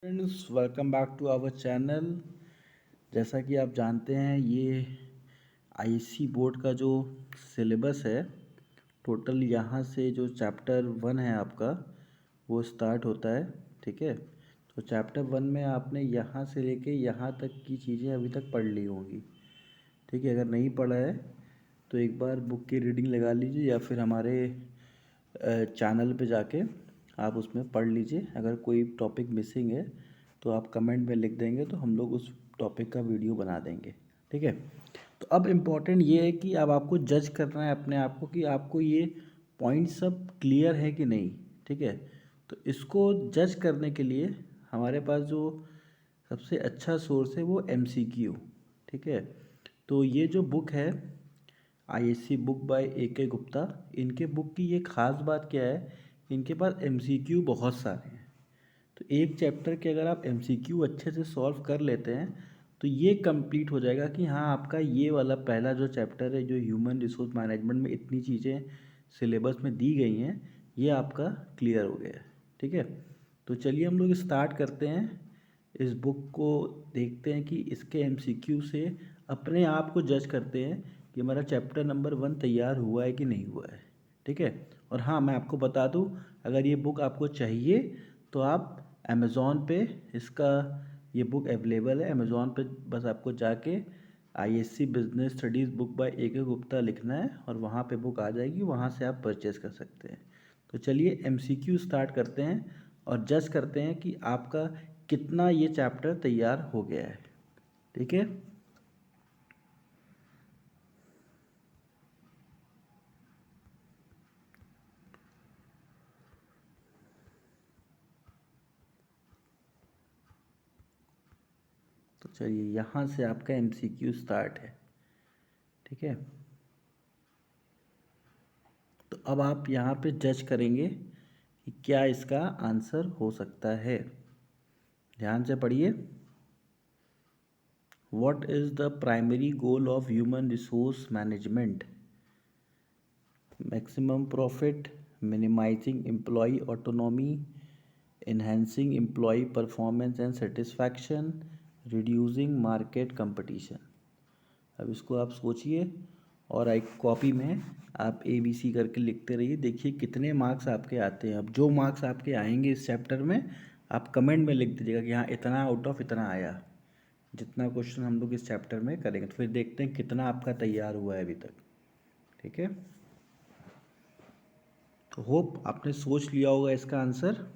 Friends, welcome back to our channel. जैसा कि आप जानते हैं, ये आईएससी बोर्ड का जो सिलेबस है, टोटल यहाँ से जो चैप्टर 1 है आपका, वो स्टार्ट होता है। ठीक है, तो चैप्टर 1 में आपने यहाँ से लेके यहाँ तक की चीज़ें अभी तक पढ़ ली होंगी। ठीक है, अगर नहीं पढ़ा है तो एक बार बुक की रीडिंग लगा लीजिए या फिर हमारे चैनल पे जाके आप उसमें पढ़ लीजिए। अगर कोई टॉपिक मिसिंग है तो आप कमेंट में लिख देंगे तो हम लोग उस टॉपिक का वीडियो बना देंगे। ठीक है, तो अब इम्पॉर्टेंट ये है कि अब आपको जज करना है अपने आप को कि आपको ये पॉइंट सब क्लियर है कि नहीं। ठीक है, तो इसको जज करने के लिए हमारे पास जो सबसे अच्छा सोर्स है वो एमसीक्यू। ठीक है, तो ये जो बुक है ISC book by A K. Gupta, इनके बुक की ये ख़ास बात क्या है, इनके पास एमसीक्यू बहुत सारे हैं। तो एक चैप्टर के अगर आप एमसीक्यू अच्छे से सॉल्व कर लेते हैं तो ये कंप्लीट हो जाएगा कि हाँ, आपका ये वाला पहला जो चैप्टर है, जो ह्यूमन रिसोर्स मैनेजमेंट में इतनी चीज़ें सिलेबस में दी गई हैं, ये आपका क्लियर हो गया है। ठीक है, तो चलिए हम लोग स्टार्ट करते हैं। इस बुक को देखते हैं कि इसके एमसीक्यू से अपने आप को जज करते हैं कि हमारा चैप्टर नंबर 1 तैयार हुआ है कि नहीं हुआ है। ठीक है, और हाँ, मैं आपको बता दूँ, अगर ये बुक आपको चाहिए तो आप अमेज़ॉन पे इसका ये बुक अवेलेबल है। अमेज़ॉन पे बस आपको जाके ISC business studies book by A K. Gupta लिखना है और वहाँ पे बुक आ जाएगी, वहाँ से आप परचेस कर सकते हैं। तो चलिए एमसीक्यू स्टार्ट करते हैं और जज करते हैं कि आपका कितना ये चैप्टर तैयार हो गया है। ठीक है, तो चलिए यहाँ से आपका एमसीक्यू स्टार्ट है। ठीक है, तो अब आप यहाँ पे जज करेंगे कि क्या इसका आंसर हो सकता है। ध्यान से पढ़िए। What is the primary goal of human resource management? Maximum profit, minimizing employee autonomy, enhancing employee performance and satisfaction, reducing market competition। अब इसको आप सोचिए और एक कॉपी में आप ABC करके लिखते रहिए। देखिए कितने मार्क्स आपके आते हैं। अब जो मार्क्स आपके आएंगे इस चैप्टर में, आप कमेंट में लिख दीजिएगा कि हाँ, इतना आउट ऑफ इतना आया। जितना क्वेश्चन हम लोग इस चैप्टर में करेंगे तो फिर देखते हैं कितना आपका तैयार हुआ है अभी तक। ठीक है, तो होप आपने सोच लिया होगा इसका आंसर।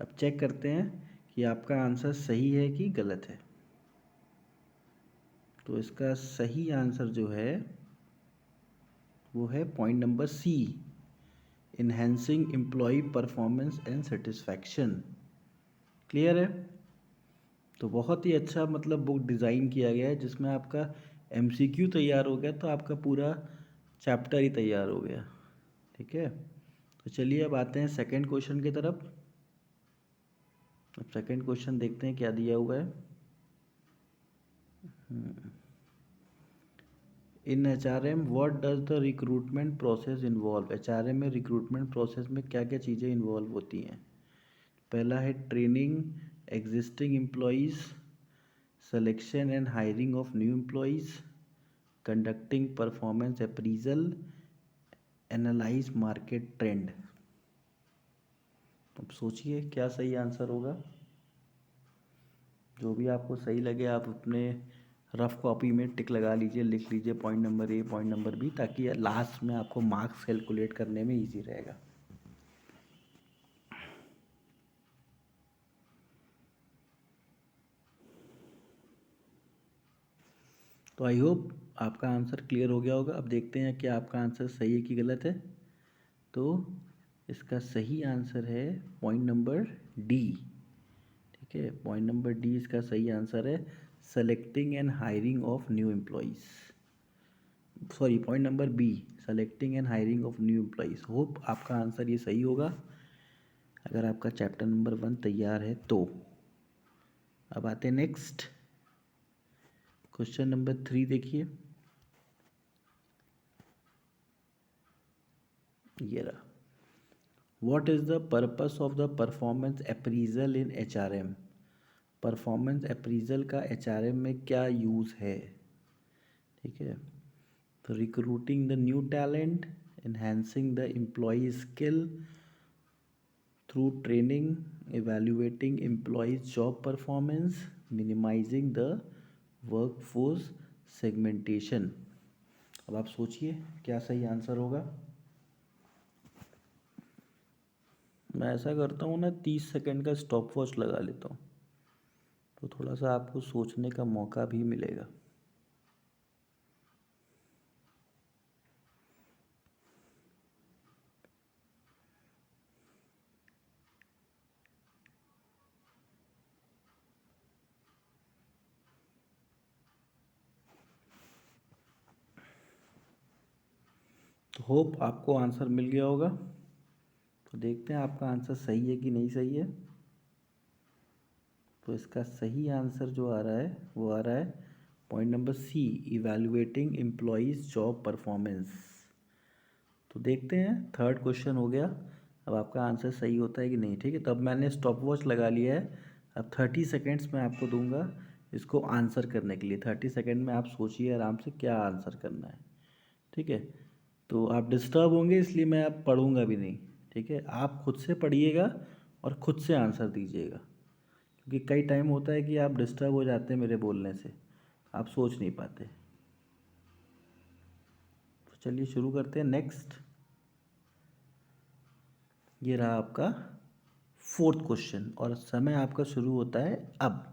अब चेक करते हैं कि आपका आंसर सही है कि गलत है। तो इसका सही आंसर जो है वो है point number C, enhancing employee performance and satisfaction. Clear है? तो बहुत ही अच्छा मतलब बुक डिज़ाइन किया गया है जिसमें आपका एमसीक्यू तैयार हो गया तो आपका पूरा चैप्टर ही तैयार हो गया। ठीक है, तो चलिए अब आते हैं सेकंड क्वेश्चन की तरफ। अब सेकंड क्वेश्चन देखते हैं क्या दिया हुआ है। इन HRM what does the recruitment process involve? HRM में रिक्रूटमेंट प्रोसेस में क्या क्या चीज़ें इन्वॉल्व होती हैं? पहला है training existing employees, selection and hiring of new employees, conducting performance appraisal, analyse market trend. अब सोचिए क्या सही आंसर होगा। जो भी आपको सही लगे आप अपने रफ कॉपी में टिक लगा लीजिए, लिख लीजिए point number A, point number B, ताकि लास्ट में आपको मार्क्स कैलकुलेट करने में इजी रहेगा। तो आई होप आपका आंसर क्लियर हो गया होगा। अब देखते हैं कि आपका आंसर सही है कि गलत है। तो इसका सही आंसर है पॉइंट नंबर डी। ठीक है, पॉइंट नंबर डी इसका सही आंसर है, selecting and hiring of new employees. Sorry, point number B, selecting and hiring of new employees. Hope आपका आंसर ये सही होगा अगर आपका चैप्टर नंबर 1 तैयार है तो। अब आते हैं नेक्स्ट क्वेश्चन नंबर 3। देखिए ये रहा, what is the purpose of the performance appraisal in HRM? Performance appraisal का एचआरएम में क्या यूज़ है, ठीक है। तो recruiting the new talent, enhancing the employee skill through training, evaluating employees job performance, minimizing the workforce segmentation। अब आप सोचिए क्या सही आंसर होगा। मैं ऐसा करता हूँ ना, 30 सेकंड का स्टॉप वॉच लगा लेता हूँ, तो थोड़ा सा आपको सोचने का मौका भी मिलेगा। तो होप आपको आंसर मिल गया होगा। तो देखते हैं आपका आंसर सही है कि नहीं सही है। तो इसका सही आंसर जो आ रहा है वो आ रहा है point number C, evaluating employees job performance. तो देखते हैं, थर्ड क्वेश्चन हो गया। अब आपका आंसर सही होता है कि नहीं, ठीक है। तो अब मैंने स्टॉप वॉच लगा लिया है। अब 30 सेकेंड्स मैं आपको दूंगा इसको आंसर करने के लिए। 30 सेकेंड में आप सोचिए आराम से क्या आंसर करना है, ठीक है। तो आप डिस्टर्ब होंगे इसलिए मैं अब पढ़ूंगा भी नहीं, ठीक है। आप खुद से पढ़िएगा और खुद से आंसर दीजिएगा, क्योंकि कई टाइम होता है कि आप डिस्टर्ब हो जाते हैं मेरे बोलने से, आप सोच नहीं पाते। तो चलिए शुरू करते हैं। नेक्स्ट, ये रहा आपका फोर्थ क्वेश्चन और समय आपका शुरू होता है अब।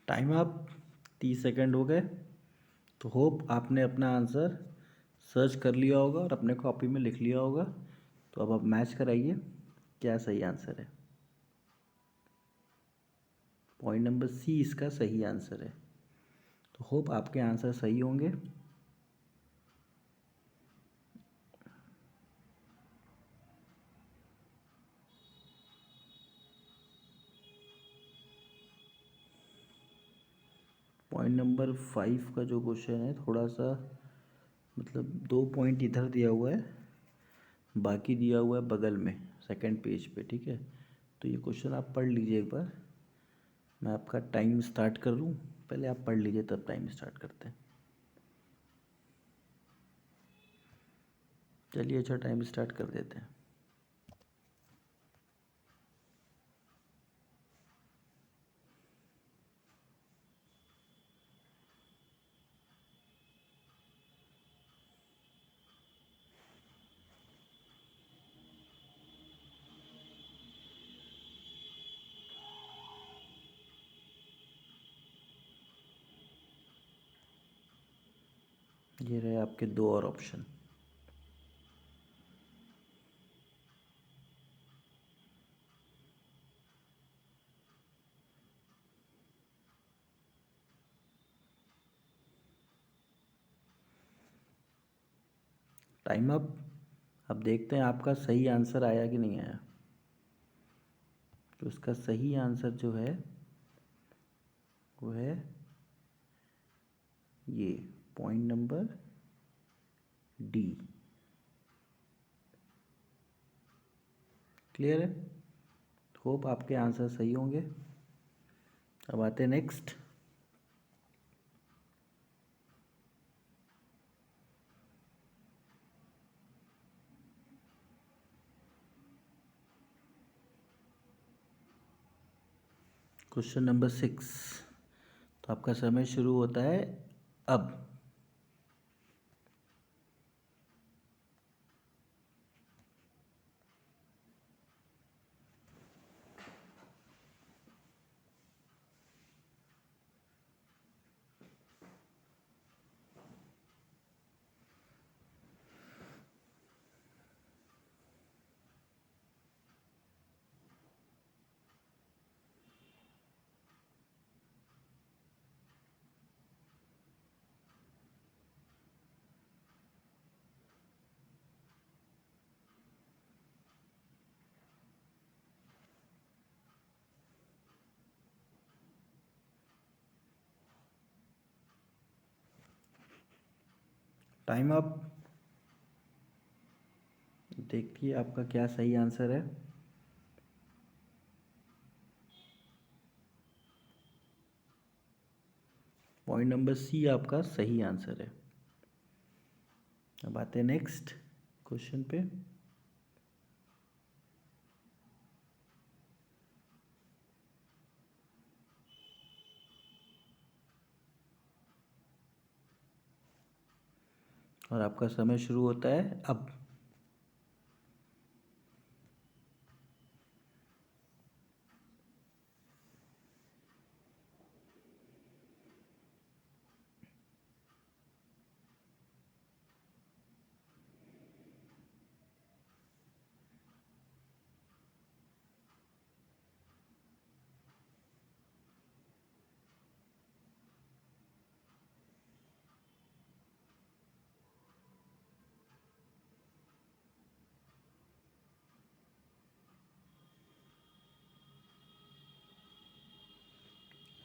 टाइम अप, 30 सेकेंड हो गए। तो होप आपने अपना आंसर सर्च कर लिया होगा और अपने कॉपी में लिख लिया होगा। तो अब आप मैच कराइए क्या सही आंसर है। पॉइंट नंबर सी इसका सही आंसर है। तो होप आपके आंसर सही होंगे। पॉइंट नंबर 5 का जो क्वेश्चन है, थोड़ा सा मतलब 2 पॉइंट इधर दिया हुआ है, बाकी दिया हुआ है बगल में सेकंड पेज पे, ठीक है। तो ये क्वेश्चन आप पढ़ लीजिए एक बार। मैं आपका टाइम स्टार्ट कर दूँ, पहले आप पढ़ लीजिए तब टाइम स्टार्ट करते हैं। चलिए अच्छा, टाइम स्टार्ट कर देते हैं। ये रहे आपके दो और ऑप्शन। Time up. अब देखते हैं आपका सही आंसर आया कि नहीं आया। तो इसका सही आंसर जो है वो है ये पॉइंट नंबर डी। क्लियर है। होप आपके आंसर सही होंगे। अब आते हैं नेक्स्ट। Question number 6। तो आपका समय शुरू होता है अब। Time up. देखिए आपका क्या सही आंसर है। पॉइंट नंबर सी आपका सही आंसर है। अब आते हैं नेक्स्ट क्वेश्चन पे। और आपका समय शुरू होता है अब।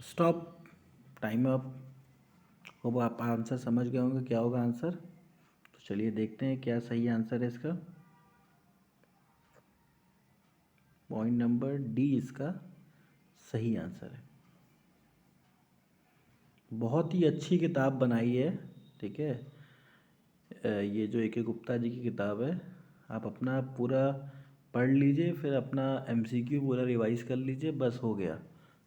स्टॉप। Time up. अब आप आंसर समझ गए होंगे क्या होगा आंसर। तो चलिए देखते हैं क्या सही आंसर है इसका। पॉइंट नंबर डी इसका सही आंसर है। बहुत ही अच्छी किताब बनाई है, ठीक है। ये जो AK गुप्ता जी की किताब है, आप अपना पूरा पढ़ लीजिए, फिर अपना MCQ पूरा रिवाइज कर लीजिए, बस हो गया।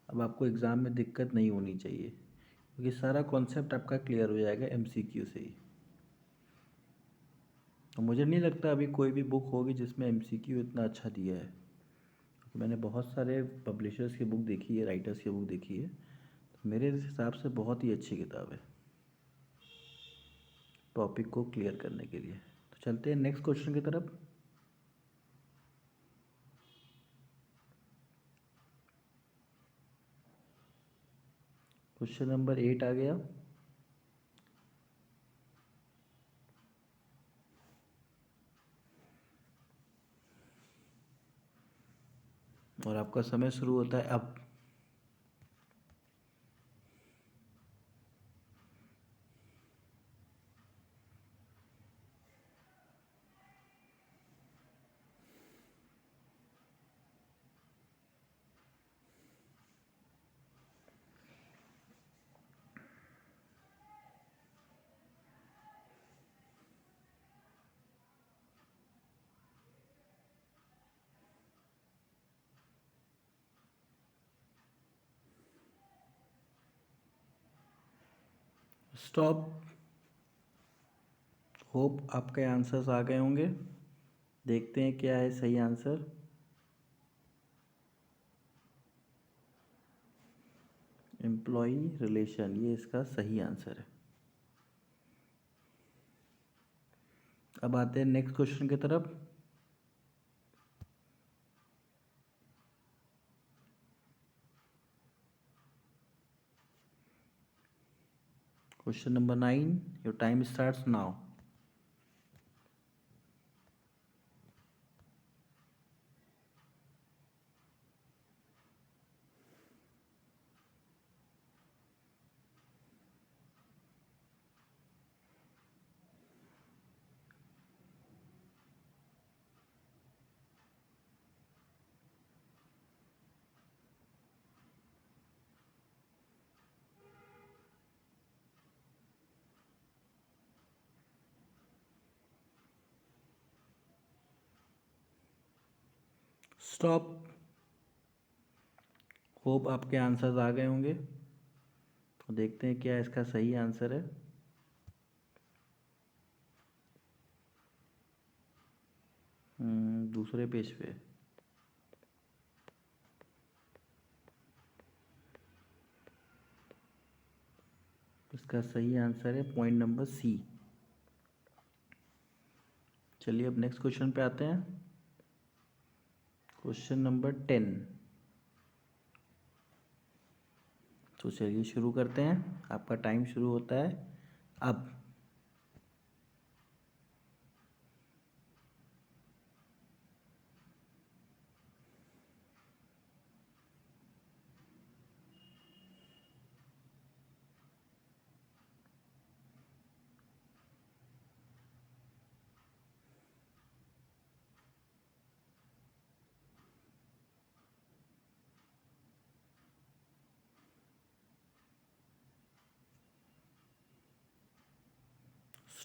अब आपको एग्ज़ाम में दिक्कत नहीं होनी चाहिए, क्योंकि सारा कॉन्सेप्ट आपका क्लियर हो जाएगा MCQ से ही। तो मुझे नहीं लगता अभी कोई भी बुक होगी जिसमें MCQ इतना अच्छा दिया है। मैंने बहुत सारे पब्लिशर्स की बुक देखी है, राइटर्स की बुक देखी है, तो मेरे हिसाब से बहुत ही अच्छी किताब है टॉपिक को क्लियर करने के लिए। तो चलते हैं नेक्स्ट क्वेश्चन की तरफ। क्वेश्चन नंबर 8 आ गया। और आपका समय शुरू होता है अब। स्टॉप। होप आपके आंसर्स आ गए होंगे। देखते हैं क्या है सही आंसर। एम्प्लॉई रिलेशन, ये इसका सही आंसर है। अब आते हैं नेक्स्ट क्वेश्चन की तरफ। Question number 9, your time starts now. Stop. Hope आपके आंसर्स आ गए होंगे। तो देखते हैं क्या इसका सही आंसर है। दूसरे पेज पे। इसका सही आंसर है पॉइंट नंबर सी। चलिए अब नेक्स्ट क्वेश्चन पे आते हैं। Question number 10। तो चलिए शुरू करते हैं। आपका टाइम शुरू होता है अब।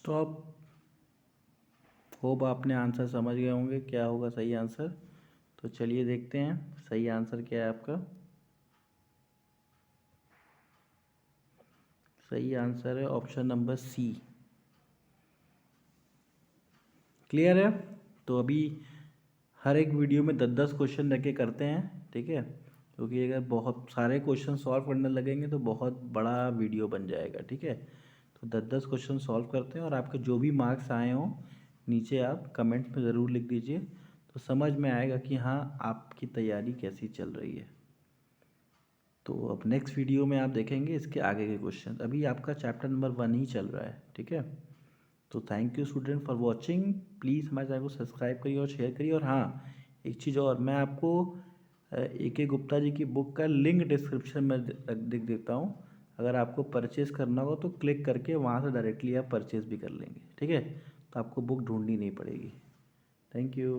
स्टॉप। होप आपने आंसर समझ गए होंगे क्या होगा सही आंसर। तो चलिए देखते हैं सही आंसर क्या है आपका। सही आंसर है ऑप्शन नंबर सी। क्लियर है। तो अभी हर एक वीडियो में 10-10 क्वेश्चन रख के करते हैं, ठीक है, क्योंकि अगर बहुत सारे क्वेश्चन सॉल्व करने लगेंगे तो बहुत बड़ा वीडियो बन जाएगा, ठीक है। तो 10-10 क्वेश्चन सॉल्व करते हैं और आपके जो भी मार्क्स आए हों नीचे आप कमेंट में ज़रूर लिख दीजिए, तो समझ में आएगा कि हाँ आपकी तैयारी कैसी चल रही है। तो अब नेक्स्ट वीडियो में आप देखेंगे इसके आगे के क्वेश्चन। अभी आपका चैप्टर नंबर 1 ही चल रहा है, ठीक है। तो thank you student for watching. Please हमारे चैनल को सब्सक्राइब करिए और शेयर करिए। और हाँ, एक चीज़ और, मैं आपको AK गुप्ता जी की बुक का लिंक डिस्क्रिप्शन में दिख देता हूँ। अगर आपको परचेज़ करना हो तो क्लिक करके वहाँ से डायरेक्टली आप परचेज़ भी कर लेंगे, ठीक है। तो आपको बुक ढूंढनी नहीं पड़ेगी। Thank you.